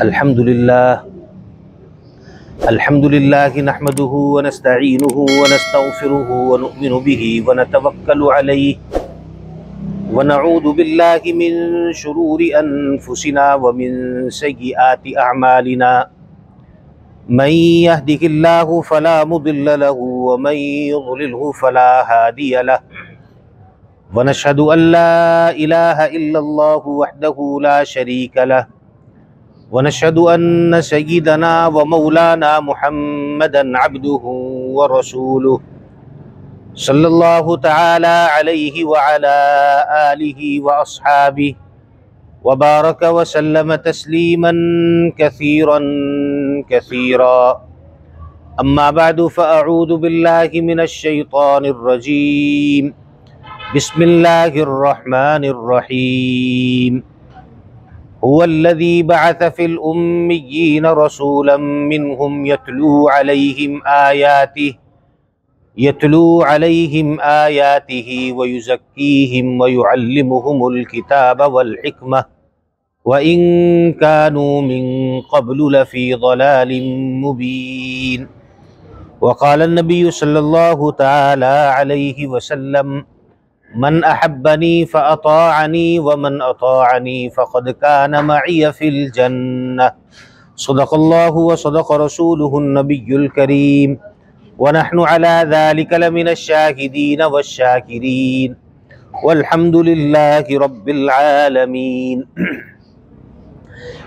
अल्हम्दुलिल्लाह नहमदुहु व नस्तईनुहु व नस्तगफिरुहु व नु'मिनु बिही व नतवक्कलु अलैहि व नऊज़ु बिल्लाहि मिन शुरूरि अनफुसिना व मिन सय्यिआति अअमालिना मन यहदिहिल्लाहु फला मुदिल्ल लहु व मन युद्लिलहु फला हादिय लहु व नशहदु अल्ला इलाहा इल्लल्लाहु वहदहु ला शरीक लहु व नशहदु अन्न सय्यिदना व मौलाना मुहम्मदन अब्दुहु व रसूलुहु सल्लल्लाहु तआला अलैहि व अला आलिहि व अस्हाबिहि व बारक व सल्लम तस्लीमन कसीरन कसीरा। अम्मा बअदु फ़अऊज़ु बिल्लाहि मिनश शैतानिर रजीम। बिस्मिल्लाहिर रहमानिर रहीम। हुवल्लज़ी बअस फ़िल उम्मिय्यीन रसूलन मिनहुम यतलू अलैहिम आयातिही व युज़क्कीहिम व युअल्लिमुहुमुल किताब वल हिकमह व इन कानू मिन क़ब्लु लफ़ी ज़लालिम मुबीन। व क़ाल अन्नबिय्यु सल्लल्लाहु तआला अलैहि वसल्लम मन अहब्बनी फ़अताअनी व मन अताअनी फ़क़द कान मइय फ़िल जन्नह। सदक़ल्लाहु व सदक़ रसूलुहुन नबियुल करीम व नहनु अला ज़ालिका लमिनश शाहिदीन वश्शाकिरीन वल्हम्दुलिल्लाहि रब्बिल आलमीन।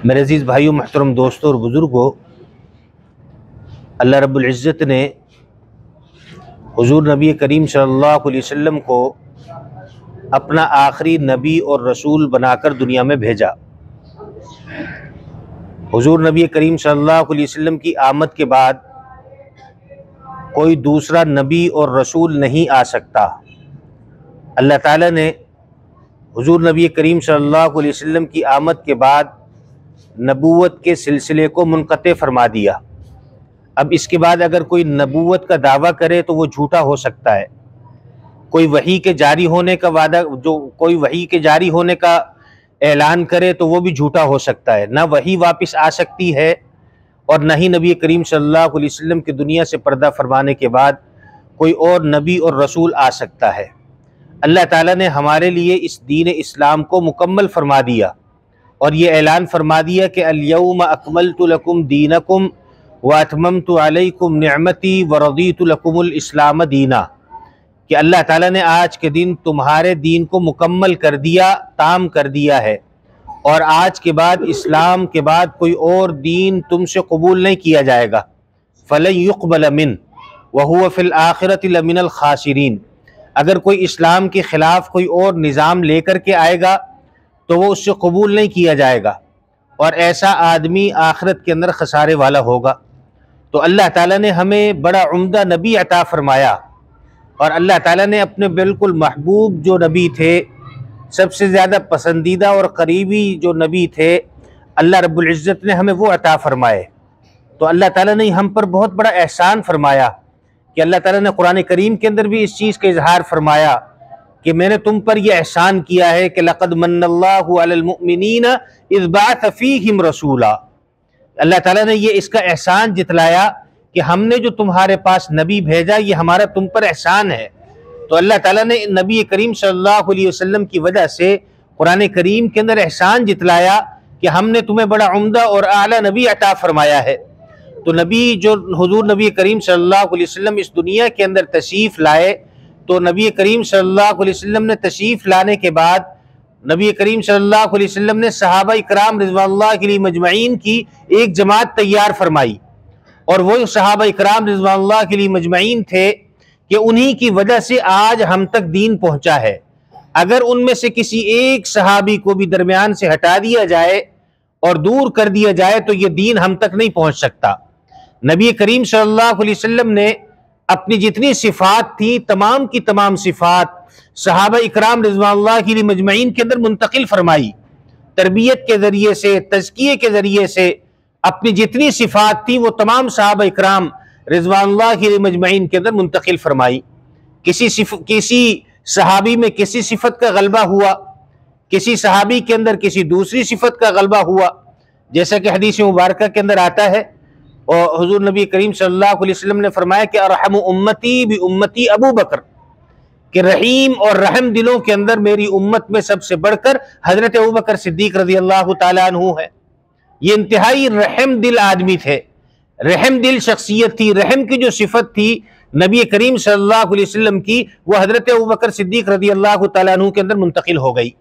मेरे अज़ीज़ भाइयों, मोहतरम दोस्तों और बुज़ुर्गों, अल्लाह रब्बुल इज़्ज़त ने हुज़ूर नबी करीम सल्लल्लाहु अलैहि वसल्लम को अपना आखिरी नबी और रसूल बनाकर दुनिया में भेजा। हुज़ूर नबी करीम सल्लल्लाहु अलैहि वसल्लम की आमद के बाद कोई दूसरा नबी और रसूल नहीं आ सकता। अल्लाह ताला ने हुज़ूर नबी करीम सल्लल्लाहु अलैहि वसल्लम की आमद के बाद नबूवत के सिलसिले को मुनक़ते फरमा दिया। अब इसके बाद अगर कोई नबूवत का दावा करे तो वो झूठा हो सकता है। कोई वही के जारी होने का ऐलान करे तो वो भी झूठा हो सकता है। ना वही वापस आ सकती है और न ही नबी करीम सल्लल्लाहु अलैहि वसल्लम की दुनिया से पर्दा फरमाने के बाद कोई और नबी और रसूल आ सकता है। अल्लाह ताला ने हमारे लिए इस दीन इस्लाम को मुकम्मल फरमा दिया और ये ऐलान फरमा दिया कि अल-यौम अकमलतु लकुम दीनकुम व अतममतु अलैकुम निअमती व रदीतु लकुमुल इस्लाम दीना, कि अल्लाह ताला ने आज के दिन तुम्हारे दीन को मुकम्मल कर दिया, ताम कर दिया है और आज के बाद इस्लाम के बाद कोई और दीन तुमसे कबूल नहीं किया जाएगा। फ़लन युक़बल मिन व हुव फ़िल आखिरति लमिनल खासिरीन। अगर कोई इस्लाम के ख़िलाफ़ कोई और निज़ाम लेकर के आएगा तो वो उससे कबूल नहीं किया जाएगा और ऐसा आदमी आखिरत के अंदर खसारे वाला होगा। तो अल्लाह ताला ने हमें बड़ा उम्दा नबी अता फ़रमाया और अल्लाह ताला ने अपने बिल्कुल महबूब जो नबी थे, सबसे ज़्यादा पसंदीदा और करीबी जो नबी थे, अल्लाह रब्बुल इज़्ज़त ने हमें वो अता फ़रमाए। तो अल्लाह ताला ने हम पर बहुत बड़ा एहसान फरमाया कि अल्लाह ताला ने कुरान करीम के अंदर भी इस चीज़ का इजहार फरमाया कि मैंने तुम पर यह एहसान किया है कि लक़द मन्नल्लाहु अलल मुअमिनीना इज़ बअथ फ़ीहिम रसूला। अल्लाह ताला ने ये इसका एहसान जितलाया कि हमने जो तुम्हारे पास नबी भेजा ये हमारा तुम पर एहसान है। तो अल्लाह ताला ने नबी करीम सल्लल्लाहु अलैहि वसल्लम की वजह से कुरान करीम के अंदर एहसान जितलाया कि हमने तुम्हें बड़ा उम्दा और आला नबी अता फरमाया है। तो नबी जो हुजूर नबी करीम सल्लल्लाहु अलैहि वसल्लम इस दुनिया के अंदर तशरीफ़ लाए, तो नबी करीम सल्लल्लाहु अलैहि वसल्लम ने तशरीफ़ लाने के बाद नबी करीम सल्लल्लाहु अलैहि वसल्लम ने सहाबा इकराम रिज़वानुल्लाहि अलैहिम मजमईन की एक जमात तैयार फरमाई और वो सहाबा इकराम रिज़वानुल्लाहि अलैहिम मजमईन थे कि उन्हीं की वजह से आज हम तक दीन पहुँचा है। अगर उनमें से किसी एक सहाबी को भी दरमियान से हटा दिया जाए और दूर कर दिया जाए तो ये दीन हम तक नहीं पहुँच सकता। नबी करीम सल्लल्लाहु अलैहि वसल्लम ने अपनी जितनी सिफ़ात थी, तमाम की तमाम सिफ़ात सहाबा इकराम रिज़वानुल्लाहि अलैहिम मजमईन के अंदर मुंतकिल फरमाई। तरबियत के ज़रिए से, तज़किये के ज़रिए से अपनी जितनी सिफ़ात थी वो तमाम सहाबा इकराम रिज़वानुल्लाहि अलैहिम मजमईन के अंदर मुंतकिल फरमाई। किसी सहाबी में किसी सिफत का गलबा हुआ, किसी सहाबी के अंदर किसी दूसरी सिफत का गलबा हुआ, जैसा कि हदीस मुबारक के अंदर आता है, और हुजूर नबी करीम सल्लल्लाहु अलैहि वसल्लम ने फरमाया कि अरहम उम्मती बि उम्मती अबू बकर, कि रहीम और रहम दिलों के अंदर मेरी उम्मत में सबसे बढ़कर हजरत अबू बकर सिद्दीक रज़ी अल्लाह तआला अन्हु है। ये इंतहाई रहम दिल आदमी थे, रहम दिल शख्सियत थी। रहम की जो सिफत थी नबी करीम सल्लल्लाहु अलैहि वसल्लम की, वो हजरत अबू बकर सिद्दीक रज़ी अल्लाह तआला अन्हु के अंदर मुंतकिल हो गई।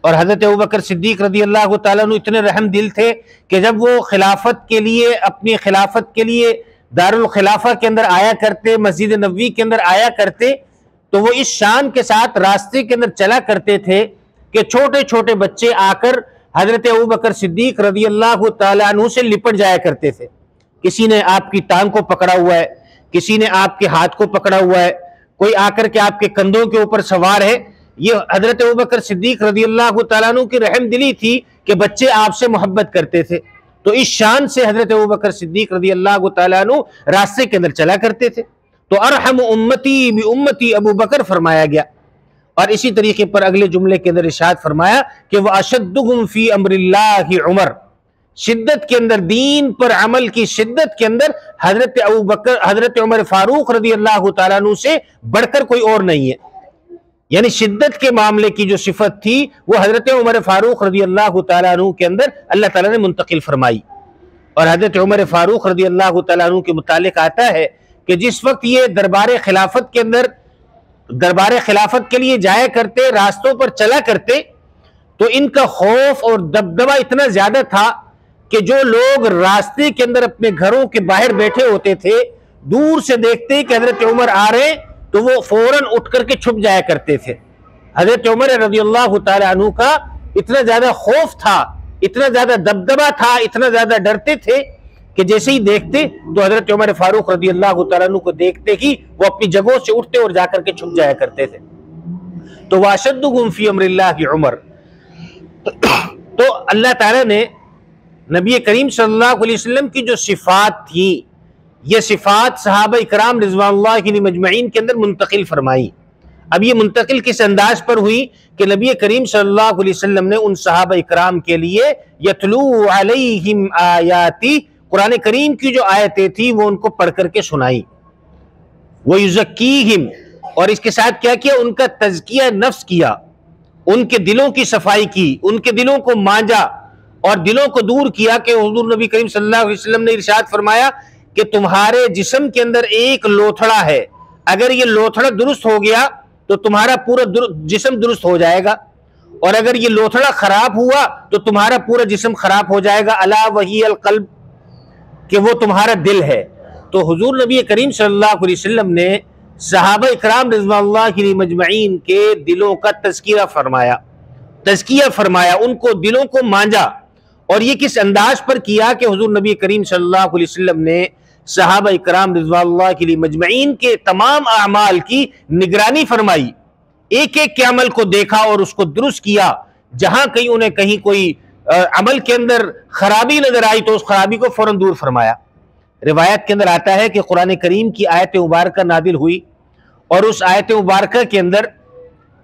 और हजरत अबू बकर सिद्दीक रज़ी अल्लाह तआला अन्हु इतने रहम दिल थे कि जब वो खिलाफत के लिए, अपनी खिलाफत के लिए दारुल खिलाफा के अंदर आया करते, मस्जिद नबवी के अंदर आया करते, तो वो इस शान के साथ रास्ते के अंदर चला करते थे कि छोटे छोटे बच्चे आकर हजरत अबू बकर सिद्दीक रज़ी अल्लाह तआला अन्हु से लिपट जाया करते थे। किसी ने आपकी टांग को पकड़ा हुआ है, किसी ने आपके हाथ को पकड़ा हुआ है, कोई आकर के आपके कंधों के ऊपर सवार है। ये हजरत अबू बकर सिद्दीक रज़ी अल्लाह तआला अन्हु की रहम दिली थी कि बच्चे आपसे मोहब्बत करते थे। तो इस शान से हजरत अबू बकर सिद्दीक रज़ी अल्लाह तआला अन्हु रास्ते के अंदर चला करते थे। तो अरहम उम्मती बि उम्मती अबू बकर फरमाया गया। और इसी तरीके पर अगले जुमले के अंदर इरशाद फरमाया कि वह अशद्दुहुम फी अम्रिल्लाहि उमर, शिद्दत के अंदर, दीन पर अमल की शिद्दत के अंदर हजरत अबू बकर, हजरत उमर फारूक रज़ी अल्लाह तआला अन्हु से बढ़कर कोई और नहीं है। यानी शिद्दत के मामले की जो सिफत थी वो हजरत उमर फारूक रज़ी अल्लाह तआला अन्हु के अंदर अल्लाह ताला ने मुंतकिल फरमाई। और हजरत उमर फारूक रज़ी अल्लाह तआला अन्हु के मुतालिक आता है कि जिस वक्त ये दरबार खिलाफत के अंदर, दरबार खिलाफत के लिए जाया करते, रास्तों पर चला करते, तो इनका खौफ और दबदबा इतना ज्यादा था कि जो लोग रास्ते के अंदर अपने घरों के बाहर बैठे होते थे, दूर से देखते कि हजरत उमर आ रहे तो वो फौरन उठ करके छुप जाया करते थे। हजरत उमर रज़ियल्लाहु ताला अन्हु का इतना ज्यादा खौफ था, इतना ज्यादा दबदबा था, इतना ज्यादा डरते थे कि जैसे ही देखते तो हजरत उमर फारूक रज़ियल्लाहु ताला अन्हु को देखते ही वो अपनी जगहों से उठते और जाकर के छुप जाया करते थे। तो वाशद्दुहुम फी अम्रिल्लाहि उमर। तो अल्लाह ताला ने नबी करीम सल्लल्लाहु अलैहि वसल्लम की जो सिफात थी, ये सिफात सहाबा इकराम रिज़वानुल्लाह अलैहिम अजमईन के अंदर मुंतकिल फरमाई। अब ये मुंतकिल किस अंदाज पर हुई कि नबी करीम सल्लल्लाहु अलैहि वसल्लम ने उन सहाबा इकराम के लिए यतलू अलैहिम आयाती, कुरान करीम की जो आयतें थी वो उनको पढ़ करके सुनाई। वो युज़क्कीहिम, और इसके साथ क्या किया, उनका तज़किया नफ्स किया, उनके दिलों की सफाई की, उनके दिलों को मांजा और दिलों को दूर किया। कि हुज़ूर नबी करीम सल्लल्लाहु अलैहि वसल्लम ने इरशाद फरमाया कि तुम्हारे जिस्म के अंदर एक लोथड़ा है, अगर ये लोथड़ा दुरुस्त हो गया तो तुम्हारा पूरा जिस्म दुरुस्त हो जाएगा, और अगर ये लोथड़ा खराब हुआ तो तुम्हारा पूरा जिस्म खराब हो जाएगा। अला वही अल क़ल्ब, कि वो तुम्हारा दिल है। तो हुजूर नबी करीम सल्लल्लाहु अलैहि वसल्लम ने सहाबा इकराम रिज़वानुल्लाह अलैहिम अजमईन के दिलों का तज़किया फरमाया, उनको दिलों को मांजा। और ये किस अंदाज पर किया कि हुजूर नबी करीम सल्लल्लाहु अलैहि वसल्लम ने सहाबा इकराम रिज़वानुल्लाह अलैहिम अजमईन के तमाम अमाल की निगरानी फरमाई, एक एक के अमल को देखा और उसको दुरुस्त किया। जहां कहीं उन्हें कहीं कोई अमल के अंदर खराबी नजर आई तो उस खराबी को फौरन दूर फरमाया। रिवायत के अंदर आता है कि कुरान करीम की आयत मुबारक नादिल हुई और उस आयत मुबारक के अंदर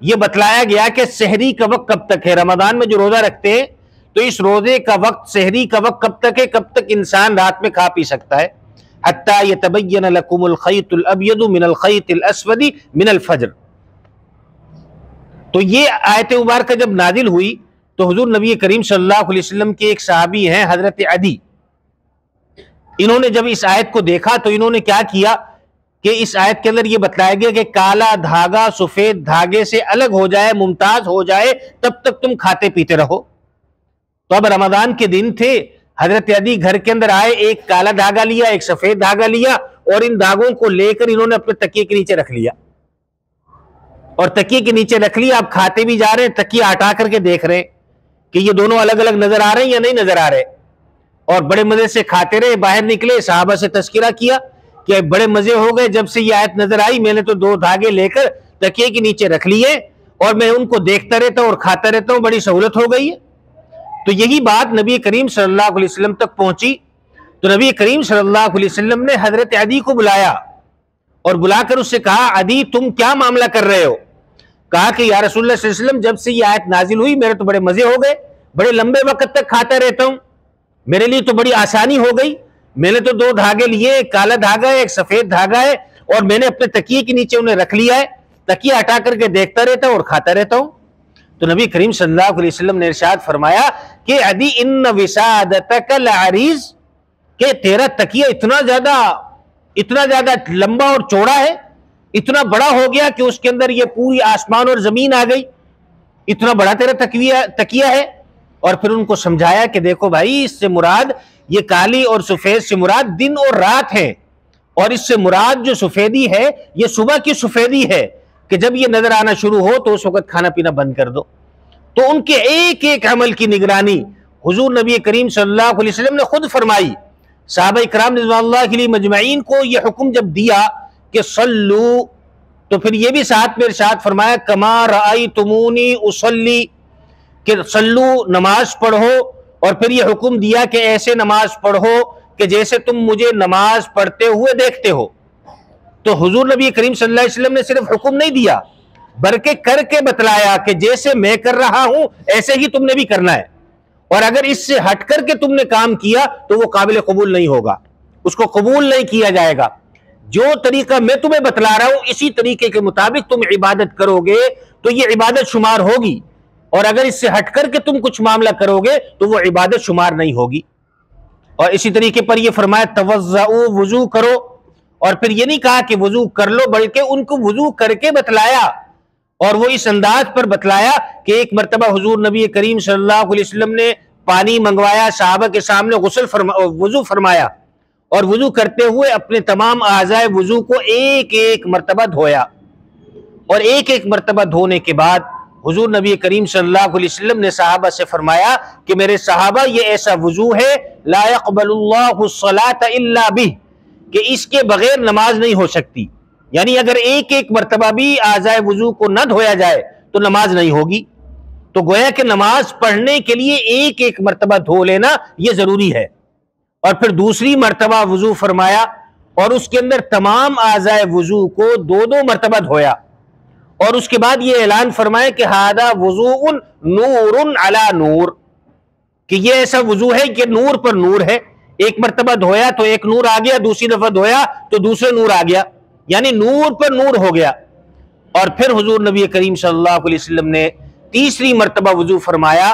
यह बतलाया गया कि सहरी का वक्त कब तक है। रमजान में जो रोजा रखते हैं तो इस रोजे का वक्त, सहरी का वक्त कब तक है, कब तक इंसान रात में खा पी सकता है। हत्ता यतबय्यन लकुमुल खय्तुल अब्यदु मिनल खय्तिल अस्वदी मिनल फज्र। तो ये आयत मुबारक जब नादिल हुई तो हुजूर नबी करीम सल्लल्लाहु अलैहि वसल्लम के एक सहाबी हैं हजरत अदी, इन्होंने जब इस आयत को देखा तो इन्होंने क्या किया कि इस आयत के अंदर यह बताया गया कि काला धागा सफेद धागे से अलग हो जाए, मुमताज हो जाए, तब तक तुम खाते पीते रहो। तो अब रमजान के दिन थे, हजरत अदी घर के अंदर आए, एक काला धागा लिया, एक सफेद धागा लिया और इन धागों को लेकर इन्होंने अपने तकिए के नीचे रख लिया और तकिए के नीचे रख लिया। अब खाते भी जा रहे हैं, तकिया हटा करके देख रहे हैं कि ये दोनों अलग अलग नजर आ रहे हैं या नहीं नजर आ रहे, और बड़े मजे से खाते रहे। बाहर निकले, सहाबा से तस्किरा किया कि बड़े मजे हो गए, जब से ये आयत नजर आई मैंने तो दो धागे लेकर तकिए के नीचे रख लिए और मैं उनको देखता रहता हूं और खाता रहता हूं, बड़ी सहूलत हो गई है। तो यही बात नबी करीम सल्लल्लाहु अलैहि वसल्लम तक पहुंची। तो नबी करीम सल्लल्लाहु अलैहि वसल्लम ने हजरत अदी को बुलाया और बुलाकर उससे कहा, अदी तुम क्या मामला कर रहे हो? कहा कि या रसूलुल्लाह सल्लल्लाहु अलैहि वसल्लम, जब से ये आयत नाजिल हुई मेरे तो बड़े मजे हो गए, बड़े लंबे वक्त तक खाता रहता हूं, मेरे लिए तो बड़ी आसानी हो गई, मैंने तो 2 धागे लिए, एक काला धागा है, एक सफेद धागा है, और मैंने अपने तकिए के नीचे उन्हें रख लिया है, तकिया हटा करके देखता रहता हूं और खाता रहता हूं। तो नबी करीम सल्लल्लाहु अलैहि वसल्लम ने इरशाद फरमाया कि अदी इन विसादतक लअरीज, कि तेरा तकिया इतना ज्यादा लंबा और चौड़ा है, इतना बड़ा हो गया कि उसके अंदर ये पूरी आसमान और जमीन आ गई, इतना बड़ा तेरा तकिया है। और फिर उनको समझाया कि देखो भाई, इससे मुराद ये काली और सफेद से मुराद दिन और रात है, और इससे मुराद जो सफेदी है ये सुबह की सफेदी है, कि जब ये नजर आना शुरू हो तो उस वक्त खाना पीना बंद कर दो। तो उनके एक एक अमल की निगरानी हुजूर नबी करीम सल्लल्लाहु अलैहि वसल्लम ने खुद फरमाई। सहाबा इकराम रिज़वानुल्लाह अलैहिम मजमईन को यह हुक्म जब दिया कि सल्लू, तो फिर यह भी साथ में इरशाद फरमाया कमा रअयतुमूनी उसल्ली, कि सल्लू नमाज पढ़ो, और फिर यह हुक्म दिया कि ऐसे नमाज पढ़ो कि जैसे तुम मुझे नमाज पढ़ते हुए देखते हो। तो हुजूर नबी करीम सल्लल्लाहु अलैहि वसल्लम ने सिर्फ हुक्म नहीं दिया, बल्कि करके बतलाया कि जैसे मैं कर रहा हूं ऐसे ही तुमने भी करना है, और अगर इससे हट करके तुमने काम किया तो वो काबिल कबूल नहीं होगा, उसको कबूल नहीं किया जाएगा। जो तरीका मैं तुम्हें बतला रहा हूं इसी तरीके के मुताबिक तुम इबादत करोगे तो ये इबादत शुमार होगी, और अगर इससे हट करके तुम कुछ मामला करोगे तो वो इबादत शुमार नहीं होगी। और इसी तरीके पर यह फरमाया तवज़्ज़उ, वुजू करो, और फिर ये नहीं कहा कि वुजू कर लो, बल्कि उनको वुजू करके बतलाया, और वो इस अंदाज पर बतलाया कि एक मरतबा हुजूर नबी करीम सल्लल्लाहु अलैहि वसल्लम ने पानी मंगवाया, सहाबा के सामने वुजू फरमाया, और वुजू करते हुए अपने तमाम आज़ाए वुजू को एक एक मरतबा धोया, और एक एक मरतबा धोने के बाद हुजूर नबी करीम सल्लल्लाहु अलैहि वसल्लम ने सहाबा से फरमाया कि मेरे सहाबा, ये ऐसा वुजू है ला यक़बलुल्लाहु स्सलात इल्ला बिह, कि इसके बगैर नमाज नहीं हो सकती। यानी अगर एक एक मरतबा भी आज़ाए वुजू को न धोया जाए तो नमाज नहीं होगी। तो गोया कि नमाज पढ़ने के लिए एक एक मरतबा धो लेना यह जरूरी है। और फिर दूसरी मरतबा वुजू फरमाया, और उसके अंदर तमाम आज़ाए वुजू को 2-2 मरतबा धोया, और उसके बाद यह ऐलान फरमाया कि हादा वुज़ूउन नूरुन अला नूर, कि यह ऐसा वुजू है कि नूर पर नूर है। एक मरतबा धोया तो एक नूर आ गया, दूसरी दफा धोया तो दूसरे नूर आ गया, यानी नूर पर नूर हो गया। और फिर हुजूर नबी करीम सल्लल्लाहु अलैहि वसल्लम ने तीसरी मरतबा वुजू फरमाया,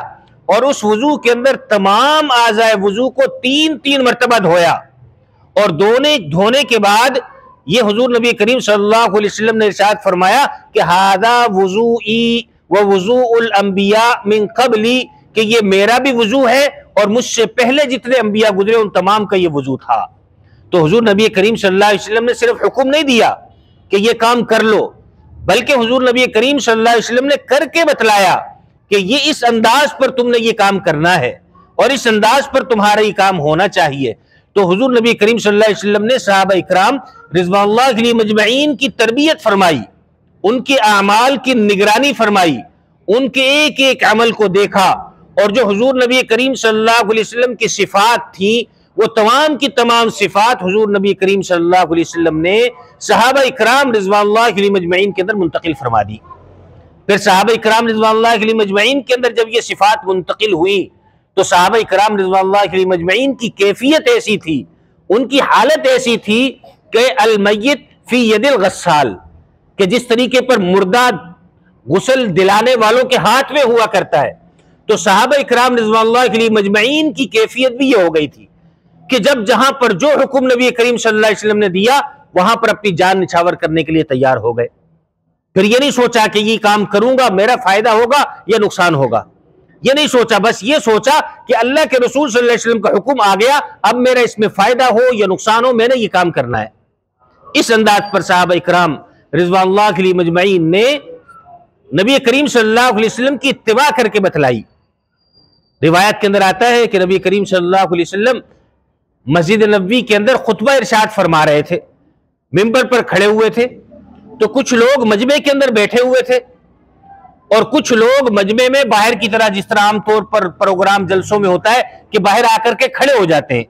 और उस वुजू के अंदर तमाम आज़ाए वुजू को 3-3 मरतबा धोया, और धोने के बाद ये हुजूर नबी करीम सल्लल्लाहु अलैहि वसल्लम ने इरशाद फरमाया कि हादा वुजूई व वुजूउल अंबिया मिन क़ब्ली, कि ये मेरा भी वुजू है और मुझसे पहले जितने अंबिया गुजरे उन तमाम का ये वुजू था। तो हुजूर नबी करीम सल्लल्लाहु अलैहि वसल्लम ने सिर्फ हुक्म नहीं दिया कि ये काम कर लो, बल्कि हुजूर नबी करीम सल्लल्लाहु अलैहि वसल्लम ने करके बतलाया कि ये इस अंदाज पर तुमने ये काम करना है, और इस अंदाज पर तुम्हारा ये काम होना चाहिए। तो हुजूर नबी करीम सल्लल्लाहु अलैहि वसल्लम ने सहाबा इकराम रिज़वानुल्लाह अलैहिम मजमईन की तरबियत फरमाई, उनके अमाल की निगरानी फरमाई, उनके एक एक अमल को देखा, और जो हुजूर नबी करीम सल्लल्लाहु अलैहि वसल्लम की सिफात थी वो तमाम की तमाम सिफात हुजूर नबी करीम सल्लल्लाहु अलैहि वसल्लम ने सहाबा इकराम रिज़वानुल्लाह अलैहिम मजमईन के अंदर मुंतकिल फरमा दी। फिर सहाबा इकराम रिज़वानुल्लाह अलैहिम मजमईन के अंदर जब ये सिफात मुंतकिल हुई तो सहाबा इकराम रिज़वानुल्लाह अलैहिम मजमईन की कैफियत ऐसी थी, उनकी हालत ऐसी थी कि अल मय्यत फी यदिल गस्साल, कि जिस तरीके पर मुर्दा गुस्ल दिलाने वालों के हाथ में हुआ करता है, तो सहाबा इकराम रिज़वानुल्लाह अलैहिम मजमईन की कैफियत भी ये हो गई थी कि जब जहां पर जो हुक्म नबी करीम सल्लल्लाहु अलैहि वसल्लम ने दिया वहां पर अपनी जान निछावर करने के लिए तैयार हो गए। फिर ये नहीं सोचा कि ये काम करूंगा मेरा फायदा होगा या नुकसान होगा, ये नहीं सोचा, बस ये सोचा कि अल्लाह के रसूल सल्लल्लाहु अलैहि वसल्लम का हुक्म आ गया, अब मेरा इसमें फायदा हो या नुकसान हो मैंने ये काम करना है। इस अंदाज पर सहाबा इकराम रिज़वानुल्लाह अलैहिम मजमईन ने नबी करीम सल्लल्लाहु अलैहि वसल्लम की इत्तिबा करके बतलाई। रिवायत के अंदर आता है कि नबी करीम सल्लल्लाहु अलैहि वसल्लम मस्जिद नबवी के अंदर खुतबा इरशाद फरमा रहे थे, मिंबर पर खड़े हुए थे, तो कुछ लोग मजमे के अंदर बैठे हुए थे और कुछ लोग मजमे में बाहर की तरह, जिस तरह आमतौर पर प्रोग्राम जलसों में होता है कि बाहर आकर के खड़े हो जाते हैं,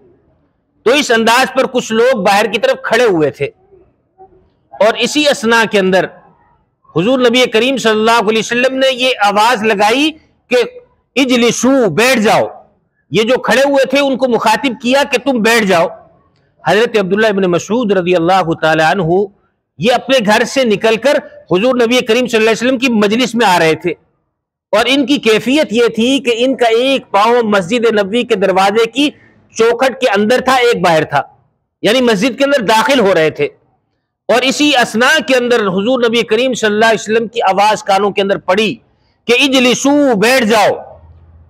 तो इस अंदाज पर कुछ लोग बाहर की तरफ खड़े हुए थे। और इसी असना के अंदर हुजूर नबी करीम सल्लल्लाहु अलैहि वसल्लम ने ये आवाज लगाई कि इजलिसू, बैठ जाओ, ये जो खड़े हुए थे उनको मुखातिब किया कि तुम बैठ जाओ। हजरत अब्दुल्लाह इब्न मसऊद रज़ी अल्लाह तआला अन्हु ये अपने घर से निकलकर हुजूर नबी करीम सल्लल्लाहु अलैहि वसल्लम की मजलिस में आ रहे थे और इनकी कैफियत ये थी कि इनका एक पांव मस्जिद नबवी के दरवाजे की चौखट के अंदर था, एक बाहर था, यानी मस्जिद के अंदर दाखिल हो रहे थे। और इसी असना के अंदर हुजूर नबी करीम सल्लल्लाहु अलैहि वसल्लम की आवाज कानों के अंदर पड़ी कि इजलिसू, बैठ जाओ।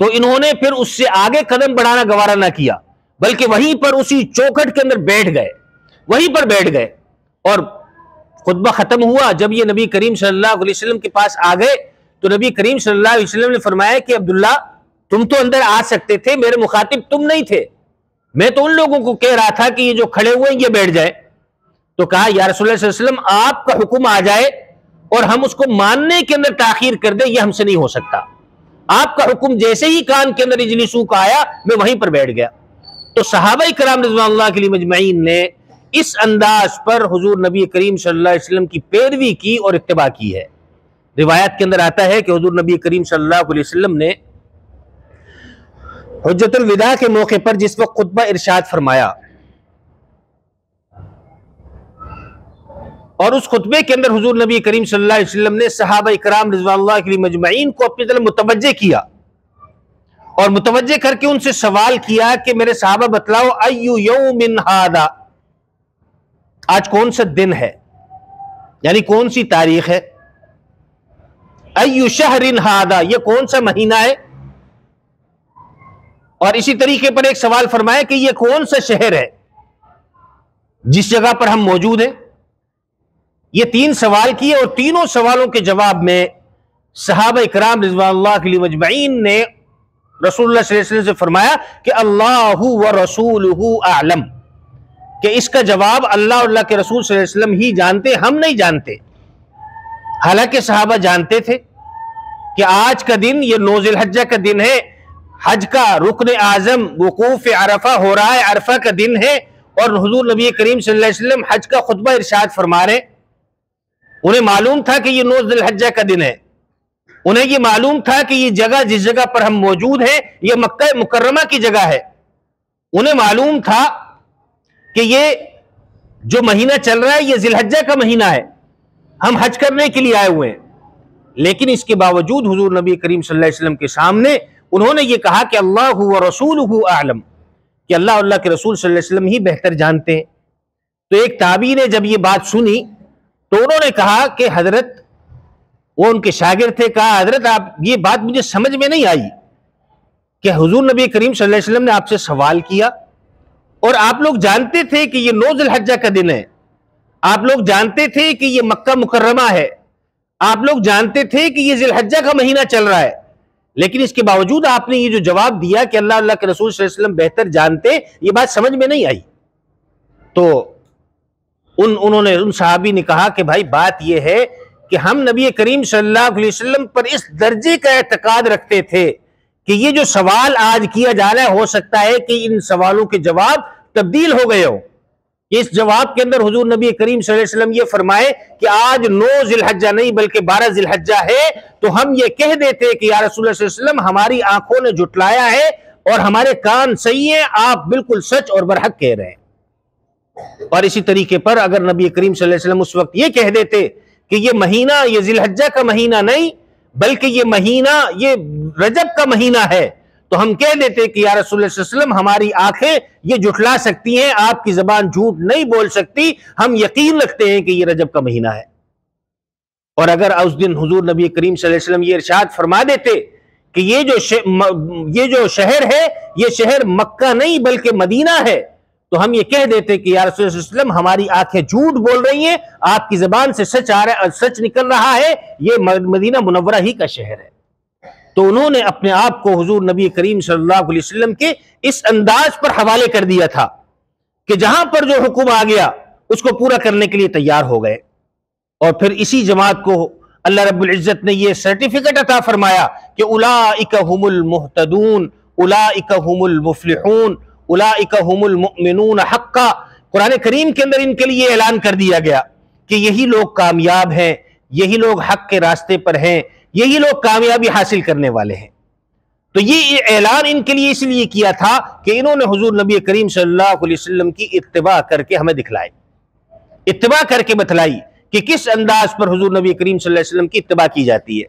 तो इन्होंने फिर उससे आगे कदम बढ़ाना गवारा ना किया, बल्कि वहीं पर उसी चौखट के अंदर बैठ गए, वहीं पर बैठ गए। और खुतबा खत्म हुआ। जब ये नबी करीम सल्लल्लाहु अलैहि वसल्लम के पास आ गए तो नबी करीम सल्लल्लाहु अलैहि वसल्लम ने फरमाया कि अब्दुल्ला, तुम तो अंदर आ सकते थे, मेरे मुखातिब तुम नहीं थे, मैं तो उन लोगों को कह रहा था कि ये जो खड़े हुए ये बैठ जाए। तो कहा या रसूलुल्लाह सल्लल्लाहु अलैहि वसल्लम, आपका हुक्म आ जाए और हम उसको मानने के अंदर ताखीर कर दे, ये हमसे नहीं हो सकता। आपका हुक्म जैसे ही कान के अंदर इजलिसू का आया, मैं वहीं पर बैठ गया। तो सहाबा किराम रिज़वानुल्लाह अलैहिम अजमईन ने इस अंदाज पर हुजूर नबी करीम सल्लल्लाहु अलैहि वसल्लम की पैरवी की और इत्तिबा की है। रिवायत के अंदर आता है कि हुजूर नबी करीम सल्लल्लाहु अलैहि वसल्लम ने हुज्जतुल विदा के मौके पर जिस वक्त खुतबा इरशाद फरमाया और उस खुतबे के अंदर हुजूर नबी करीम सल्लल्लाहु अलैहि वसल्लम ने सहाबा किराम रिज़वानुल्लाह अलैहिम अजमईन को अपनी तरफ मुतवज्जे किया और मुतवज्जे करके उनसे सवाल किया कि मेरे सहाबा बतलाओ, अय्यु यौमिन हादा, आज कौन सा दिन है, यानी कौन सी तारीख है। अय्यु शहरिन हादा, ये कौन सा महीना है। और इसी तरीके पर एक सवाल फरमाया कि ये कौन सा शहर है जिस जगह पर हम मौजूद हैं। ये तीन सवाल किए और तीनों सवालों के जवाब में सहाबा इकराम रिज़वानुल्लाह अलैहिम अजमईन ने रसूलुल्लाह सल्लल्लाहु अलैहि वसल्लम से फरमाया कि अल्लाहु व रसूलुहु आलम, कि इसका जवाब अल्लाह और अल्लाह के रसूल सल्लल्लाहु अलैहि वसल्लम ही जानते, हम नहीं जानते। हालांकि सहाबा जानते थे कि आज का दिन ये 9 ज़िलहज्जा का दिन है, हज का रुकन आजम वकूफ अरफा हो रहा है, अरफा का दिन है और हुजूर नबी करीम सल्लल्लाहु अलैहि वसल्लम हज का खुतबा इरशाद फरमा रहे। उन्हें मालूम था कि ये 9 ज़िलहज्जा का दिन है, उन्हें ये मालूम था कि ये जगह जिस जगह पर हम मौजूद हैं ये मक्का मुकर्रमा की जगह है। उन्हें मालूम था कि ये जो महीना चल रहा है ये ज़िलहज्जा का महीना है, हम हज करने के लिए आए हुए हैं। लेकिन इसके बावजूद हुजूर नबी करीम सल्लल्लाहु अलैहि वसल्लम के सामने उन्होंने ये कहा कि अल्लाहु व रसूलुहु आलम, कि अल्लाह और अल्लाह के रसूल सल्लल्लाहु अलैहि वसल्लम ही बेहतर जानते हैं। तो एक ताबी ने जब ये बात सुनी तो उन्होंने कहा कि हजरत, वो उनके शागिर्द थे, कहा हजरत आप, ये बात मुझे समझ में नहीं आई कि हुजूर नबी करीम सल्लल्लाहु अलैहि वसल्लम ने आपसे सवाल किया और आप लोग जानते थे कि ये 9 ज़िलहज्जा का दिन है, आप लोग जानते थे कि ये मक्का मुकर्रमा है, आप लोग जानते थे कि ये ज़िलहज्जा का महीना चल रहा है, लेकिन इसके बावजूद आपने ये जो जवाब दिया कि अल्लाह अल्लाह के रसूल सल्लल्लाहु अलैहि वसल्लम बेहतर जानते, ये बात समझ में नहीं आई। तो उन्होंने उन सहाबी ने कहा कि भाई बात यह है कि हम नबी करीम सल्लल्लाहु अलैहि वसल्लम पर इस दर्जे का एतकाद रखते थे कि ये जो सवाल आज किया जा रहा है, हो सकता है कि इन सवालों के जवाब तब्दील हो गए हो। इस जवाब के अंदर हुजूर नबी करीम सल्लल्लाहु अलैहि वसल्लम ये फरमाए कि आज 9 ज़िलहज्जा नहीं बल्कि 12 ज़िलहज्जा है, तो हम ये कह देते कि या रसूलुल्लाह सल्लल्लाहु अलैहि वसल्लम, हमारी आंखों ने जुटलाया है और हमारे कान सही है, आप बिल्कुल सच और बरहक कह रहे हैं। और इसी तरीके पर अगर नबी करीम सल्लल्लाहु अलैहि वसल्लम उस वक्त ये कह देते कि ये महीना ये ज़िलहज्जा का महीना नहीं बल्कि ये महीना ये रजब का महीना है, तो हम कह देते कि या रसूलुल्लाह सल्लल्लाहु अलैहि वसल्लम, हमारी आंखें ये जुटला सकती हैं, आपकी जबान झूठ नहीं बोल सकती, हम यकीन रखते हैं कि ये रजब का महीना है। और अगर उस दिन हुजूर नबी करीम सल्लल्लाहु अलैहि वसल्लम ये इरशाद फरमा देते कि ये जो शहर है ये शहर मक्का नहीं बल्कि मदीना है, तो हम ये कह देते कि या रसूलुल्लाह सल्लल्लाहु अलैहि वसल्लम, हमारी आंखें झूठ बोल रही हैं, आपकी जबान से सच आ रहा है, सच निकल रहा है, ये मदीना मुनव्वरा ही का शहर है। तो उन्होंने अपने आप को हुजूर नबी करीम सल्लल्लाहु अलैहि वसल्लम के इस अंदाज पर हवाले कर दिया था कि जहां पर जो हुक्म आ गया उसको पूरा करने के लिए तैयार हो गए। और फिर इसी जमात को अल्लाह रब्बुल इज्जत ने यह सर्टिफिकेट अता फरमाया कि उलाइका हुमुल मुहतदून, उलाइका हुमुल मुफलिहून, उलाइका हुमुल मुमिनून हक्का। कुरान करीम के अंदर इनके लिए ऐलान कर दिया गया कि यही लोग कामयाब हैं, यही लोग हक के रास्ते पर हैं, यही लोग कामयाबी हासिल करने वाले हैं। तो ये ऐलान इनके लिए इसलिए किया था कि इन्होंने हुजूर नबी करीम सल्लल्लाहु अलैहि वसल्लम की इत्तिबा करके हमें दिखलाई, इत्तिबा करके बतलाई कि किस अंदाज पर हुजूर नबी करीम सल्लल्लाहु अलैहि वसल्लम की इत्तिबा की जाती है।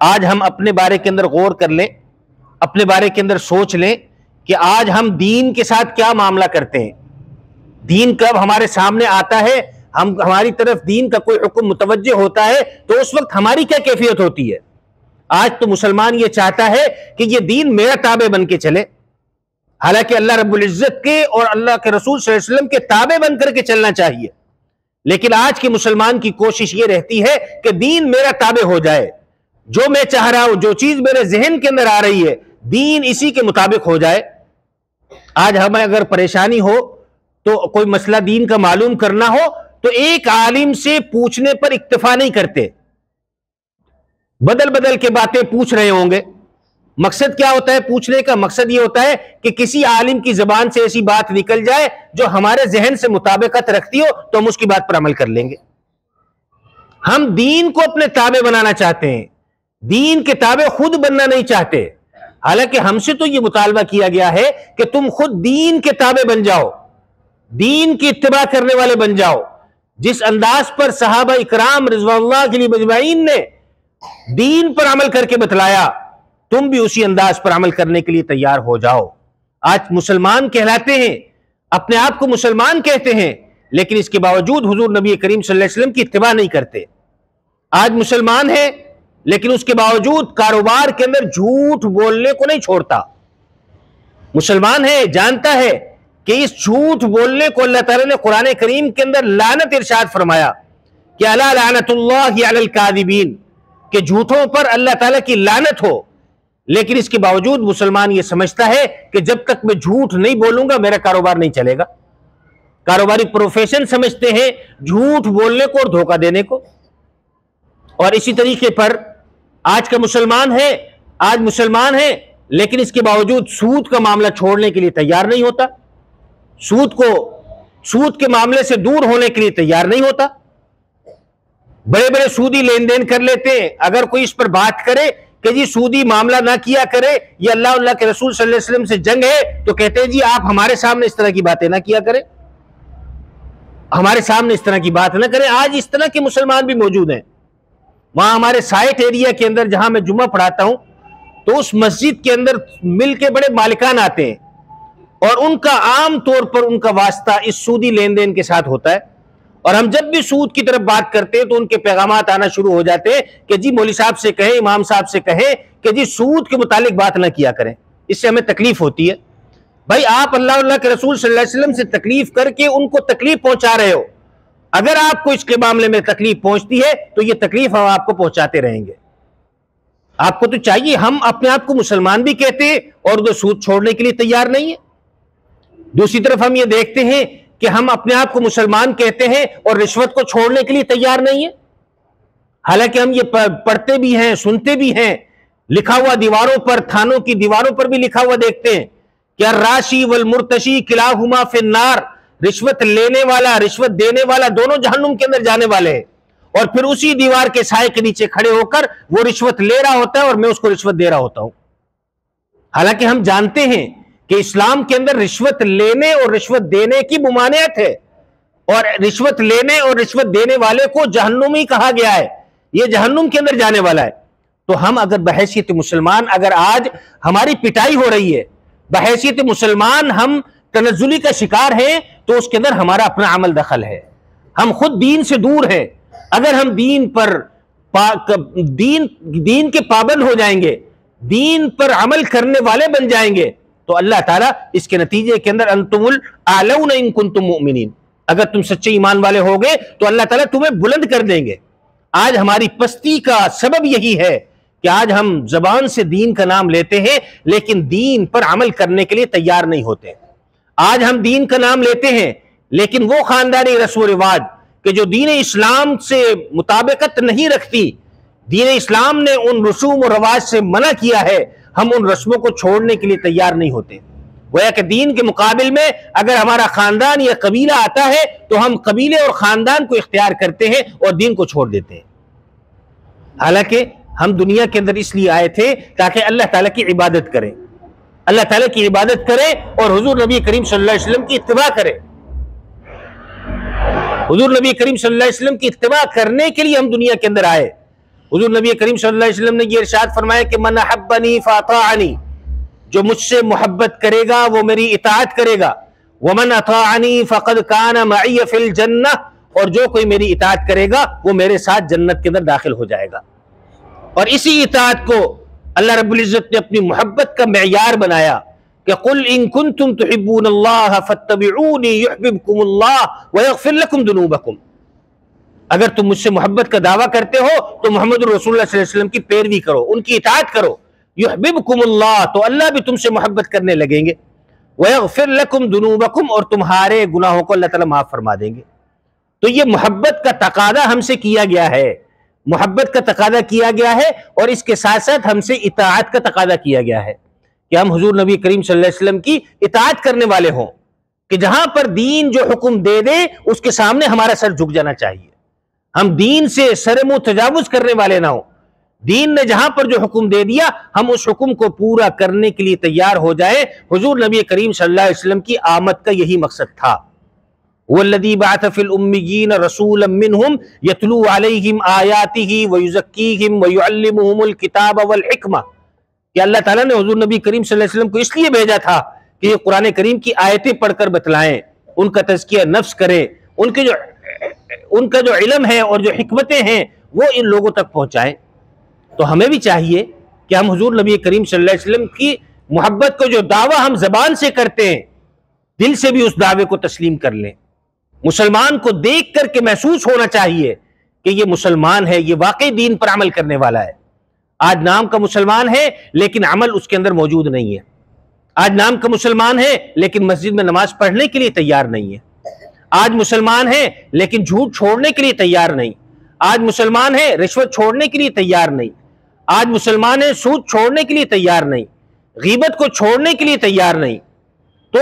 आज हम अपने बारे के अंदर गौर कर लें, अपने बारे के अंदर सोच लें कि आज हम दीन के साथ क्या मामला करते हैं। दीन कब हमारे सामने आता है, हमारी तरफ दीन का कोई हुक्म मुतवज्जे होता है, तो उस वक्त हमारी क्या कैफियत होती है। आज तो मुसलमान ये चाहता है कि ये दीन मेरा ताबे बन के चले, हालांकि अल्लाह रब्बुल इज्जत के और अल्लाह के रसूल सल्लल्लाहु अलैहि वसल्लम के ताबे बन करके चलना चाहिए। लेकिन आज के मुसलमान की कोशिश ये रहती है कि दीन मेरा ताबे हो जाए, जो मैं चाह रहा हूं, जो चीज मेरे जहन के अंदर आ रही है, दीन इसी के मुताबिक हो जाए। आज हमें अगर परेशानी हो, तो कोई मसला दीन का मालूम करना हो, तो एक आलिम से पूछने पर इक्तफा नहीं करते, बदल बदल के बातें पूछ रहे होंगे। मकसद क्या होता है पूछने का? मकसद यह होता है कि किसी आलिम की जबान से ऐसी बात निकल जाए जो हमारे जहन से मुताबिकत रखती हो, तो हम उसकी बात पर अमल कर लेंगे। हम दीन को अपने ताबे बनाना चाहते हैं, दीन के ताबे खुद बनना नहीं चाहते। हालांकि हमसे तो यह मुतालबा किया गया है कि तुम खुद दीन के ताबे बन जाओ, दीन की इत्तिबा करने वाले बन जाओ। जिस अंदाज पर सहाबा इकराम रिज़वानुल्लाह अलैहिम अजमईन ने दीन पर अमल करके बतलाया, तुम भी उसी अंदाज पर अमल करने के लिए तैयार हो जाओ। आज मुसलमान कहलाते हैं, अपने आप को मुसलमान कहते हैं, लेकिन इसके बावजूद हुजूर नबी करीम सल्लल्लाहु अलैहि वसल्लम की इत्तिबा नहीं करते। आज मुसलमान है, लेकिन उसके बावजूद कारोबार के अंदर झूठ बोलने को नहीं छोड़ता। मुसलमान है, जानता है कि इस झूठ बोलने को अल्लाह ताला ने कुरान करीम के अंदर लानत इरशाद फरमाया कि अला लानतुल्लाहि अलल कादिबीन, कि झूठों पर अल्लाह ताला की लानत हो। लेकिन इसके बावजूद मुसलमान यह समझता है कि जब तक मैं झूठ नहीं बोलूंगा मेरा कारोबार नहीं चलेगा। कारोबारी प्रोफेशन समझते हैं झूठ बोलने को और धोखा देने को। और इसी तरीके पर आज का मुसलमान है, आज मुसलमान है, लेकिन इसके बावजूद सूद का मामला छोड़ने के लिए तैयार नहीं होता, सूद के मामले से दूर होने के लिए तैयार नहीं होता। बड़े बड़े सूदी लेन देन कर लेते हैं। अगर कोई इस पर बात करे कि जी सूदी मामला ना किया करे, ये अल्लाह के रसूल सल्लल्लाहु अलैहि वसल्लम से जंग है, तो कहते हैं जी आप हमारे सामने इस तरह की बातें ना किया करें, हमारे सामने इस तरह की बात ना करें। आज इस तरह के मुसलमान भी मौजूद हैं। वहां हमारे साइट एरिया के अंदर जहां मैं जुम्मा पढ़ाता हूं, तो उस मस्जिद के अंदर मिल के बड़े मालिकान आते हैं और उनका आम तौर पर उनका वास्ता इस सूदी लेन देन के साथ होता है। और हम जब भी सूद की तरफ बात करते हैं तो उनके पैगामात आना शुरू हो जाते हैं कि जी मौलवी साहब से कहें, इमाम साहब से कहें कि जी सूद के मुतालिक बात ना किया करें, इससे हमें तकलीफ होती है। भाई आप अल्लाह के रसूल सल्लल्लाहु अलैहि वसल्लम से तकलीफ करके उनको तकलीफ पहुंचा रहे हो। अगर आपको इसके मामले में तकलीफ पहुंचती है तो ये तकलीफ हम आपको पहुंचाते रहेंगे। आपको तो चाहिए, हम अपने आप को मुसलमान भी कहते हैं और उधर सूद छोड़ने के लिए तैयार नहीं है। दूसरी तरफ हम ये देखते हैं कि हम अपने आप को मुसलमान कहते हैं और रिश्वत को छोड़ने के लिए तैयार नहीं है। हालांकि हम ये पढ़ते भी हैं, सुनते भी हैं, लिखा हुआ दीवारों पर, थानों की दीवारों पर भी लिखा हुआ देखते हैं कि अर्राशी वल मुर्तशी किलाहुमा फिन्नार, रिश्वत लेने वाला, रिश्वत देने वाला दोनों जहन्नुम के अंदर जाने वाले हैं। और फिर उसी दीवार के साए के नीचे खड़े होकर वो रिश्वत ले रहा होता है और मैं उसको रिश्वत दे रहा होता हूं। हालांकि हम जानते हैं कि इस्लाम के अंदर रिश्वत लेने और रिश्वत देने की मुमानियत है, और रिश्वत लेने और रिश्वत देने वाले को जहन्नुमी कहा गया है, यह जहन्नुम के अंदर जाने वाला है। तो हम अगर बहैसियत मुसलमान, अगर आज हमारी पिटाई हो रही है, बहैसियत मुसलमान हम तनज़्ज़ुली का शिकार हैं, तो उसके अंदर हमारा अपना अमल दखल है। हम खुद दीन से दूर हैं। अगर हम दीन पर दीन के पाबंद हो जाएंगे, दीन पर अमल करने वाले बन जाएंगे, तो अल्लाह ताला इसके नतीजे के अंदर अंतुमुल आलौना इन कुंतुम मुमिनीन, अगर तुम सच्चे ईमान वाले हो गए तो अल्लाह ताला तुम्हें बुलंद कर देंगे। आज हमारी पस्ती का सबब यही है कि आज हम जबान से दीन का नाम लेते हैं, लेकिन दीन पर अमल करने के लिए तैयार नहीं होते। आज हम दीन का नाम लेते हैं, लेकिन वो खानदानी रस्म रिवाज कि जो दीन इस्लाम से मुताबिकत नहीं रखती, दीन इस्लाम ने उन रसूम और रवाज से मना किया है, हम उन रस्मों को छोड़ने के लिए तैयार नहीं होते। गोया कि दीन के मुकाबिल में अगर हमारा खानदान या कबीला आता है तो हम कबीले और खानदान को इख्तियार करते हैं और दीन को छोड़ देते हैं। हालांकि हम दुनिया के अंदर इसलिए आए थे ताकि अल्लाह ताला की इबादत करें, अल्लाह ताला की इबादत करें और हुजूर नबी करीम सल्लल्लाहु अलैहि वसल्लम की इत्तिबा करें। हुजूर नबी करीम सल्लल्लाहु अलैहि वसल्लम की इत्तिबा करने के लिए हम दुनिया के अंदर आए। हुजूर नबी करीम सल्लल्लाहु अलैहि वसल्लम ने ये इरशाद फरमाया कि मन अहब्बनी फअताअनी, जो मुझसे मोहब्बत करेगा वो मेरी इताअत करेगा, वमन अताअनी फक़द कान मई फिल जन्नह, और जो कोई मेरी इताअत करेगा वो मेरे साथ जन्नत के अंदर दाखिल हो जाएगा। और इसी इताअत को अल्लाह रब्बुल इज्जत ने अपनी मोहब्बत का मेयार बनाया कि कुल इन कुंतुम तुहिब्बूनल्लाह फत्तबिऊनी युहिब्बुकुमुल्लाह व यग़फिर लकुम दुनूबकुम। अगर तुम मुझसे मोहब्बत का दावा करते हो तो मोहम्मद रसूलुल्लाह सल्लल्लाहु अलैहि वसल्लम की पैरवी करो, उनकी इताअत करो। युहिब्बुकुमुल्लाह, तो अल्लाह भी तुमसे मोहब्बत करने लगेंगे। व यग़फिर लकुम दुनूबकुम, और तुम्हारे गुनाहों को अल्लाह ताला माफ फरमा देंगे। तो ये मोहब्बत का तकादा हमसे किया गया है, मोहब्बत का तकादा किया गया है, और इसके साथ साथ हमसे इताअत का तकादा किया गया है कि हम हुजूर नबी करीम सल्लल्लाहु अलैहि वसल्लम की इताअत करने वाले हों, कि जहां पर दीन जो हुक्म दे दे उसके सामने हमारा सर झुक जाना चाहिए। हम दीन से सर मुंह तजावुज करने वाले ना हो। दीन ने जहां पर जो हुक्म दे दिया हम उस हुक्म को पूरा करने के लिए तैयार हो जाए। हुजूर नबी करीम सल्लल्लाहु अलैहि वसल्लम की आमद का यही मकसद था। वल्लज़ी बअथ फिल उम्मिय्यीन रसूलन मिनहुम यतलू अलैहिम आयातिही व युज़क्कीहिम व युअल्लिमुहुमुल किताब वल हिकमा, कि अल्लाह ताला ने हुजूर नबी करीम सल्लल्लाहु अलैहि वसल्लम को इसलिए भेजा था कि ये कुरान करीम की आयतें पढ़कर बतलाएं, उनका तज़किया नफ्स करें, उनका जो इल्म है और जो हिकमतें हैं वो इन लोगों तक पहुंचाएं। तो हमें भी चाहिए कि हम हुजूर नबी करीम सल्लल्लाहु अलैहि वसल्लम की मोहब्बत को जो दावा हम जबान से करते हैं, दिल से भी उस दावे को तस्लीम कर लें। मुसलमान को देख करके महसूस होना चाहिए कि ये मुसलमान है, ये वाकई दीन पर अमल करने वाला है। आज नाम का मुसलमान है लेकिन अमल उसके अंदर मौजूद नहीं है। आज नाम का मुसलमान है लेकिन मस्जिद में नमाज पढ़ने के लिए तैयार नहीं है। आज मुसलमान है लेकिन झूठ छोड़ने के लिए तैयार नहीं। आज मुसलमान है रिश्वत छोड़ने के लिए तैयार नहीं। आज मुसलमान है सूद छोड़ने के लिए तैयार नहीं, गीबत को छोड़ने के लिए तैयार नहीं। तो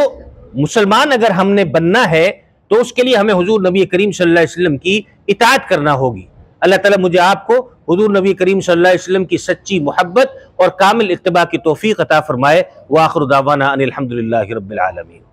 मुसलमान अगर हमने बनना है तो उसके लिए हमें हुजूर नबी करीम सल्लल्लाहु अलैहि वसल्लम की इताअत करना होगी। अल्लाह ताला मुझे आपको हुजूर नबी करीम सल्लल्लाहु अलैहि वसल्लम की सच्ची मोहब्बत और कामिल इत्तिबा की तौफीक अता फरमाए। व आखिरु दावाना अनिल हम्दुलिल्लाहि रब्बिल आलमीन।